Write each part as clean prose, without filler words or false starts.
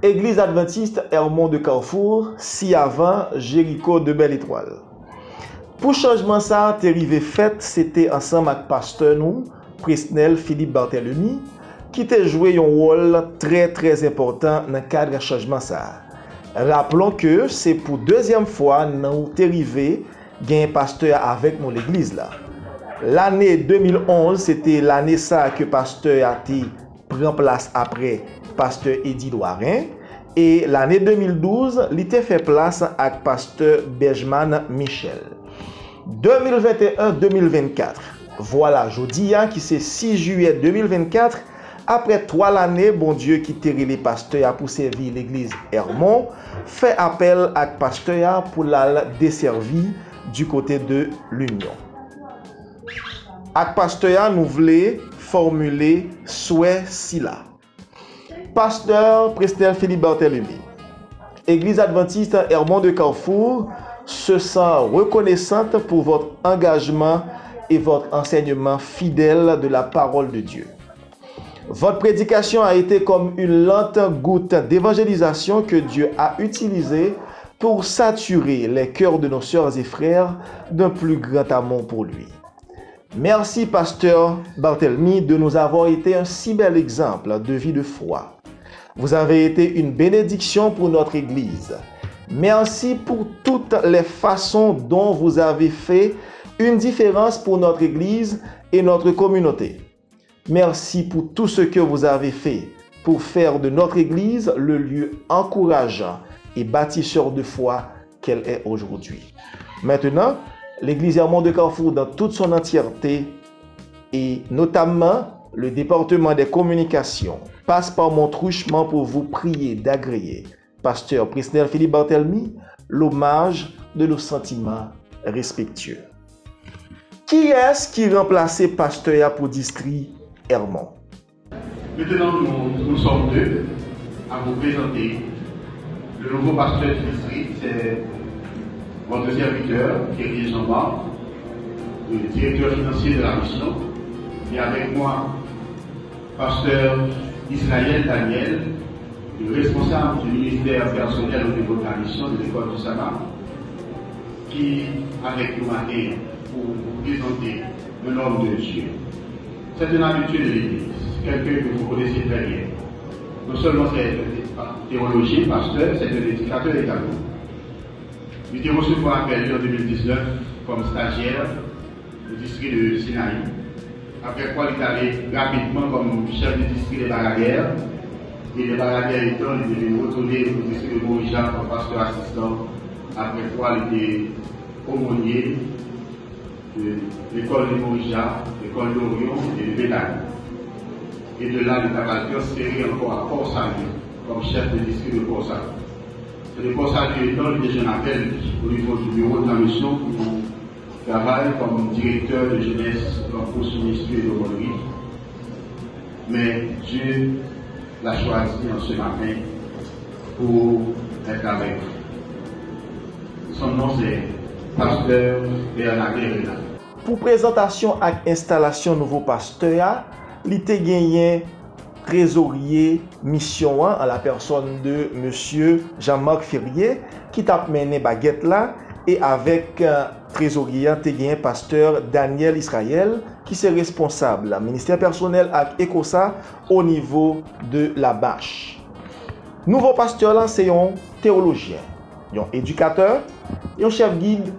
Église adventiste Hermon de Carrefour, si avant Jéricho de Belle-Étoile. Pour changement ça, t'es arrivé fait, c'était ensemble avec pasteur nous, Presnel Philippe Barthélemy, qui t'a joué un rôle très important dans le cadre de changement ça. Rappelons que c'est pour deuxième fois nous t'es arrivé gain pasteur avec nous l'église là. L'année 2011, c'était l'année ça que pasteur a été pris en place après pasteur Eddie Loirin. Et l'année 2012, il était fait place avec pasteur Benjamin Michel. 2021-2024, voilà, je dis qui c'est 6 juillet 2024, après 3 années, bon Dieu qui t'a les pasteurs pour servir l'église Hermon, fait appel à pasteur pour la desservir du côté de l'Union. Avec pasteur, nous voulons formuler souhait si là. Pasteur Presnel Philippe Barthélemy, Église adventiste Hermon de Carrefour se sent reconnaissante pour votre engagement et votre enseignement fidèle de la parole de Dieu. Votre prédication a été comme une lente goutte d'évangélisation que Dieu a utilisée pour saturer les cœurs de nos sœurs et frères d'un plus grand amour pour lui. Merci, pasteur Barthélemy, de nous avoir été un si bel exemple de vie de foi. Vous avez été une bénédiction pour notre Église. Merci pour toutes les façons dont vous avez fait une différence pour notre Église et notre communauté. Merci pour tout ce que vous avez fait pour faire de notre Église le lieu encourageant et bâtisseur de foi qu'elle est aujourd'hui. Maintenant, l'Église Hermon de Carrefour dans toute son entièreté et notamment le département des communications passe par mon truchement pour vous prier d'agréer, pasteur Presnel Philippe Barthélemy, l'hommage de nos sentiments respectueux. Qui est-ce qui remplaçait pasteur pour district Hermon? Maintenant, nous sommes deux à vous présenter le nouveau pasteur du district, c'est votre serviteur, Thierry Jean-Marc, le directeur financier de la mission, et avec moi, pasteur Israël Daniel, le responsable du ministère personnel au niveau de la mission de l'école du Sabbat, qui, avec nous matin, pour vous présenter un homme de Dieu. C'est une habitude de l'Église, quelqu'un que vous connaissez très bien. Non seulement c'est un théologien, pasteur, c'est un éducateur également. Il était reçu pour appel en 2019 comme stagiaire au district de Sinaï. Après quoi, il est allé rapidement comme chef du district de Baraguère. Et les Baraguères étant, il est retourné au district de Morija comme pasteur assistant. Après quoi, il était aumônier de l'école de Morija, l'école d'Orion et de Bédane. Et de là, il a transféré encore à Port-Salut comme chef de district de Port-Salut. Le Port-Salut étant, il est jeune appel au niveau du bureau de la mission pour travaille comme directeur de jeunesse dans le ministère de l'aumônerie. Mais Dieu l'a choisi en ce matin pour être avec nous. Son nom c'est pasteur Bernard Renal. Pour présentation et installation nouveau pasteur, il était gagné trésorier mission en la personne de monsieur Jean-Marc Ferrier qui t'a mené baguette là. Et avec trésorier, tu as pasteur Daniel Israël qui est responsable ministère personnel avec ECOSA au niveau de la bâche. Nouveau pasteur là, c'est un théologien, un éducateur, un chef guide,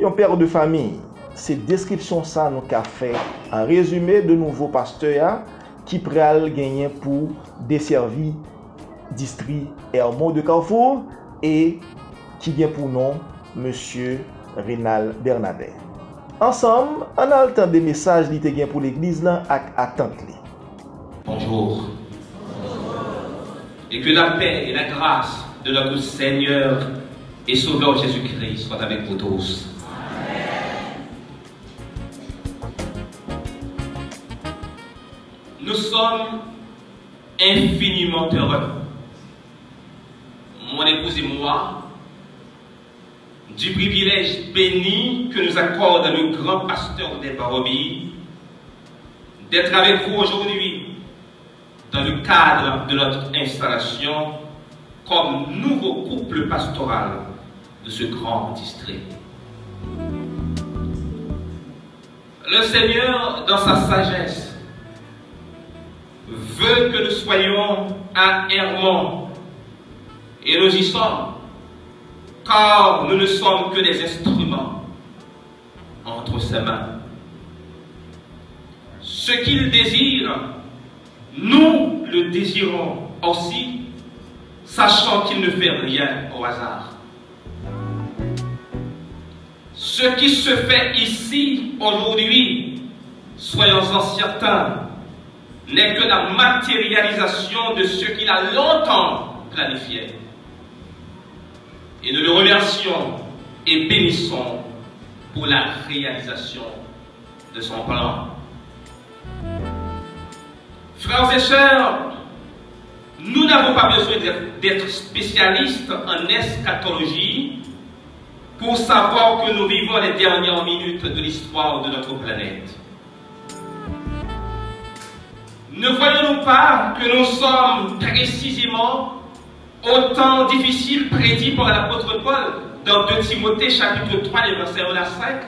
un père de famille. C'est description ça nous qu'a fait un résumé de nouveau pasteur qui pral gagner pour desservir district Hermon de Carrefour et qui vient pour nom Monsieur Renal Bernadette. Ensemble, on a le temps des messages qui étaient pour l'église là avec attente. Bonjour. Et que la paix et la grâce de notre Seigneur et Sauveur Jésus-Christ soient avec vous tous. Nous sommes infiniment heureux, mon épouse et moi, du privilège béni que nous accorde le grand pasteur des Barobi d'être avec vous aujourd'hui dans le cadre de notre installation comme nouveau couple pastoral de ce grand district. Le Seigneur, dans sa sagesse, veut que nous soyons un errement, et nous y sommes, car nous ne sommes que des instruments entre ses mains. Ce qu'il désire, nous le désirons aussi, sachant qu'il ne fait rien au hasard. Ce qui se fait ici, aujourd'hui, soyons-en certains, n'est que la matérialisation de ce qu'il a longtemps planifié. Et nous le remercions et bénissons pour la réalisation de son plan. Frères et sœurs, nous n'avons pas besoin d'être spécialistes en eschatologie pour savoir que nous vivons les dernières minutes de l'histoire de notre planète. Ne voyons-nous pas que nous sommes précisément au temps difficile prédit par l'apôtre Paul dans 2 Timothée chapitre 3, les versets 1 à 5?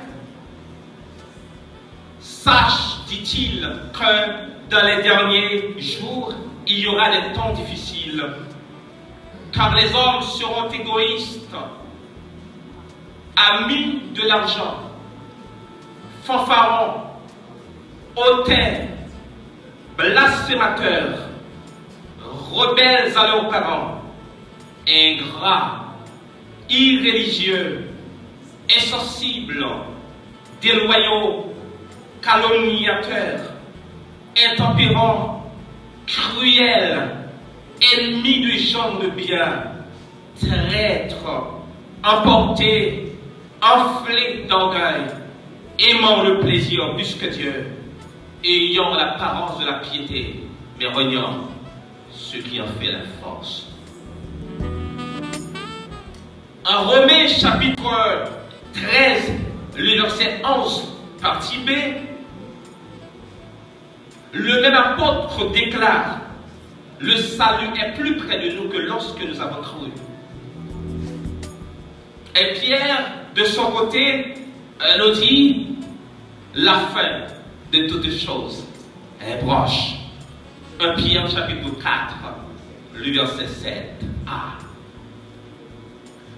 Sache, dit-il, que dans les derniers jours, il y aura des temps difficiles, car les hommes seront égoïstes, amis de l'argent, fanfarons, hautains, blasphémateurs, rebelles à leurs parents, ingrats, irréligieux, insensibles, déloyaux, calomniateurs, intempérants, cruels, ennemis du genre de bien, traîtres, emportés, enflés d'orgueil, aimant le plaisir plus que Dieu, ayant l'apparence de la piété, mais reniant ce qui en fait la force. En Romains chapitre 13, le verset 11, partie B, le même apôtre déclare: le salut est plus près de nous que lorsque nous avons cru. Et Pierre, de son côté, nous dit: la fin de toutes choses est proche. 1 Pierre chapitre 4, le verset 7a.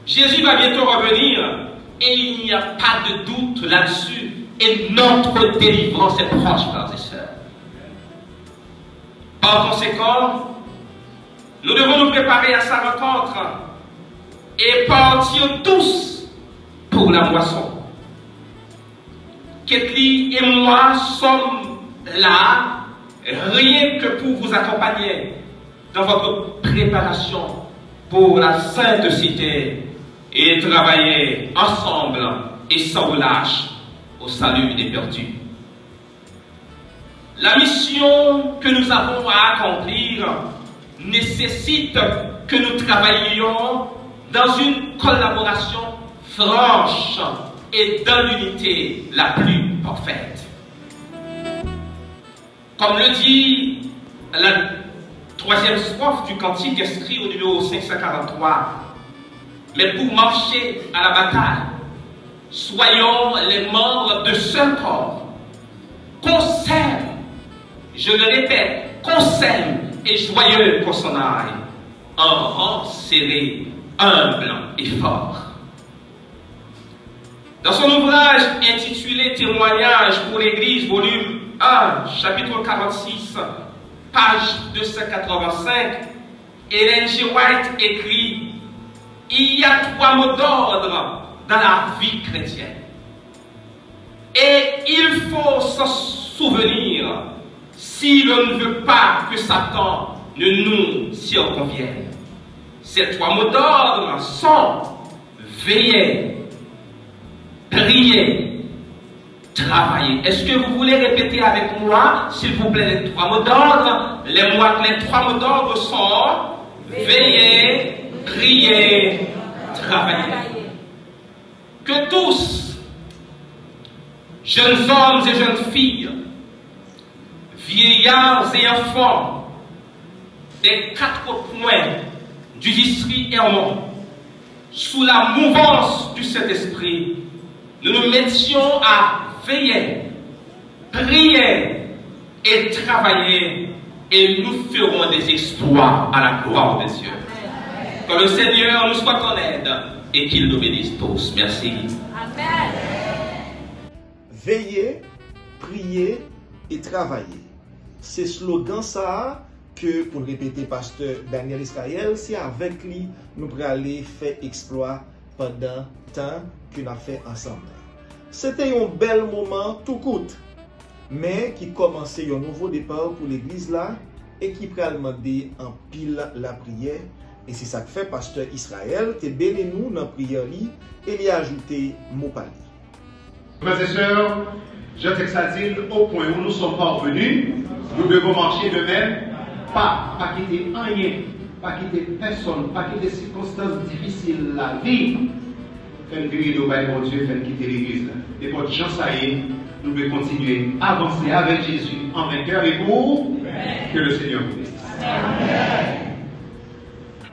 Jésus va bientôt revenir et il n'y a pas de doute là-dessus. Et notre délivrance est proche, frères et sœurs. Par conséquent, nous devons nous préparer à sa rencontre et partir tous pour la moisson. Ketli et moi sommes là rien que pour vous accompagner dans votre préparation pour la sainte cité et travailler ensemble et sans relâche au salut des perdus. La mission que nous avons à accomplir nécessite que nous travaillions dans une collaboration franche et dans l'unité la plus parfaite. Comme le dit la 3e strophe du cantique inscrit au numéro 543, mais pour marcher à la bataille, soyons les membres de ce corps, qu'on s'aime, je le répète, qu'on s'aime et joyeux qu'on s'en aille, en rang serré, humble et fort. Dans son ouvrage intitulé Témoignage pour l'Église, volume 1, chapitre 46, page 285, Ellen G. White écrit: il y a 3 mots d'ordre dans la vie chrétienne. Et il faut s'en souvenir si l'on ne veut pas que Satan ne nous circonvienne. Ces 3 mots d'ordre sont veiller, prier, travailler. Est-ce que vous voulez répéter avec moi, s'il vous plaît, les 3 mots d'ordre? Les 3 mots d'ordre sont veiller, prier, travailler. Que tous, jeunes hommes et jeunes filles, vieillards et enfants, des 4 points du district Hermon, sous la mouvance du Saint-Esprit, nous nous mettions à veiller, prier et travailler, et nous ferons des exploits à la gloire de Dieu. Que le Seigneur nous soit en aide et qu'il nous bénisse tous. Merci. Amen. Veiller, prier et travailler. C'est slogan ça que, pour le répéter, pasteur Daniel Israël, c'est avec lui nous pourrons aller faire exploit pendant le temps que nous avons fait ensemble. C'était un bel moment tout court, mais qui commençait un nouveau départ pour l'église là et qui pourrait demander en pile la prière. Et c'est ça que fait pasteur Israël, te béni nous dans la prière et lui ajouter mot par lui. Frères et sœurs, je t'exagère au point où nous sommes parvenus, nous devons marcher de même, pas quitter rien, pas quitter personne, pas quitter circonstances difficiles, la vie. Faire griller nos bails pour Dieu, faire quitter l'église. Et pour Jean Saïd, nous devons continuer à avancer avec Jésus en vainqueur et pour que le Seigneur vous bénisse.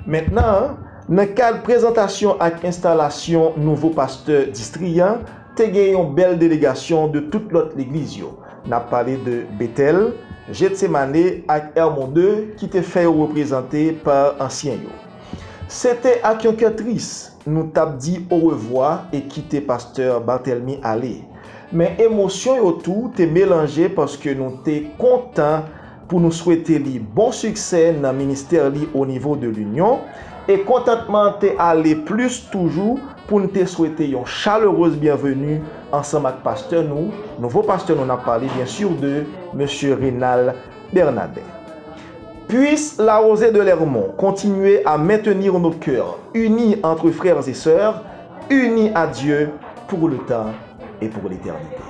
Maintenant, dans le cadre de présentation et installation nouveau pasteur distriant, tu as une belle délégation de toute l'autre l'église. On a parlé de Bethel, Gethsemane et Hermon 2 qui étaient fait représenter par anciens. C'était à un cœur triste. Nous t'avons dit au revoir et quitté pasteur Barthélemy aller. Mais émotion et autour t'es mélangé parce que nous t'es content pour nous souhaiter li bon succès dans le ministère li au niveau de l'Union et contentement t'es allé plus toujours pour nous te souhaiter une chaleureuse bienvenue ensemble avec pasteur nous, nouveau pasteur nous a parlé bien sûr de monsieur Rénal Bernardet. Puisse la rosée de l'Hermon continuer à maintenir nos cœurs unis entre frères et sœurs, unis à Dieu pour le temps et pour l'éternité.